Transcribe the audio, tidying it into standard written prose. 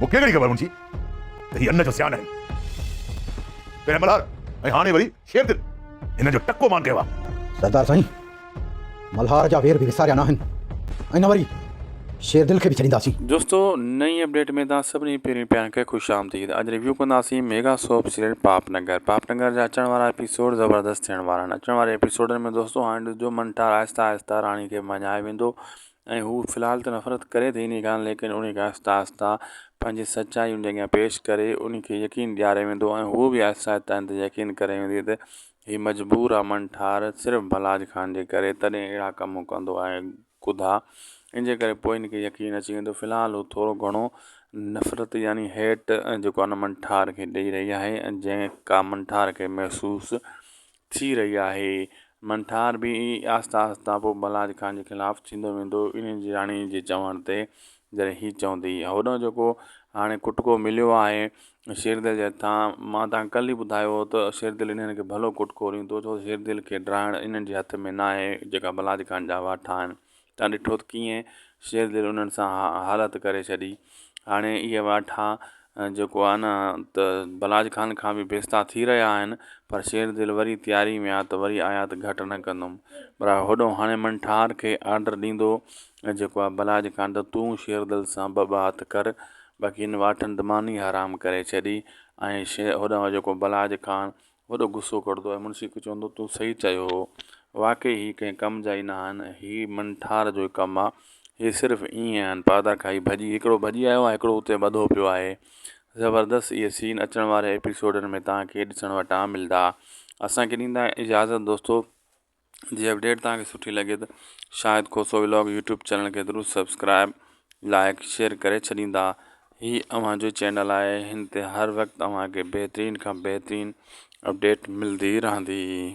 मूंखे कहिड़ी ख़बर मुंहिंजी त हीअ अन्न जो सियान आहिनि। पहिरें मल्हार ऐं हाणे वरी शेर दिल हिन जो टको मान कयो आहे। सरदार साईं, मल्हार जा वेर बि विसारिया न आहिनि ऐं न वरी शेर दिल खे बि छॾींदासीं। दोस्तों, नई अपडेट में तव्हां सभिनी पहिरीं प्यार खे ख़ुशि आमदीद। अॼु रिव्यू कंदासीं मेगा सोप सीरियल पापनगर जा अचण वारा एपिसोड ज़बरदस्त थियण वारा आहिनि। अचण वारे एपिसोडनि में दोस्तों हाणे ॾिसो मंठार आहिस्ता आहिस्ता राणी खे मञाए वेंदो ऐं हू फ़िलहाल त नफ़रत करे थी इन खां, लेकिन उन खे आहिस्ता आहिस्ता पंहिंजी सचाई उन अॻियां पेश करे उन खे यकीन ॾियारे वेंदो ऐं हू बि आहिस्ता आहिस्ता इन ते यकीन करे वेंदी त हीअ मजबूर आहे मंठार सिर्फ़ु भलाज खान जे करे, तॾहिं अहिड़ा कम कंदो आहे ख़ुदा। इन जे करे पोइ इनखे यकीन अची वेंदो। फ़िलहाल हू थोरो घणो नफ़रत यानी हेठि जेको आहे न मंठार खे ॾेई रही आहे ऐं जंहिं का मंठार खे महसूसु थी रही आहे। मंठार बि आहिस्ता आहिस्ता पोइ भलाज खान जे ख़िलाफ़ु थींदो वेंदो इन जी राणी जे चवण ते, जॾहिं हीअ चवंदी होॾो जेको हाणे कुटको मिलियो आहे शेरदिल जे हथां। मां तव्हां कल्ह ई ॿुधायो हो त शेरदिल इन्हनि खे भलो कुटको ॾींदो, छो शेरदिल खे ड्राइण इन्हनि जे हथ में न आहे जेका भलाज खान जा वाठा आहिनि। तव्हां ॾिठो त कीअं शेरदिल उन्हनि सां हालत करे छॾी। हाणे इहे वाठा जेको आहे न त भलाज खान खां बि बेस्ता थी रहिया आहिनि, पर शेरदिल वरी तयारी में आहे त वरी आया त घटि न कंदुमि। पर होॾो हाणे मंठार खे आर्डर ॾींदो ऐं जेको आहे भलाज खान त तूं शेरदिल सां ॿ हथ कर, बाक़ी हिन वाठनि त मानी हराम करे छॾी। ऐं होॾां जेको भलाज खान वॾो गुस्सो कढंदो ऐं मुंशी खे चवंदो तूं सही चयो हो, वाक़ई हीअ कंहिं कम जा ई न आहिनि, हीअ मंठार जो कमु आहे, हीअ सिर्फ़ु ईअं आहिनि पादा खाई भॼी, हिकिड़ो भॼी आयो आहे हिकिड़ो हुते ॿधो पियो आहे। ज़बरदस्त इहे सीन अचण वारे एपिसोडनि में तव्हांखे ॾिसण वटां मिलंदा। असांखे ॾींदा इजाज़त दोस्तों। जी अपडेट तव्हांखे सुठी लॻे त शाहिद खोसो व्लॉग यूट्यूब चैनल खे ज़रूरु सब्सक्राइब लाइक शेयर करे छॾींदा। ही अव्हांजो चैनल आहे, हिन ते हर वक़्तु तव्हांखे बहितरीन खां बहितरीन अपडेट मिलंदी रहंदी।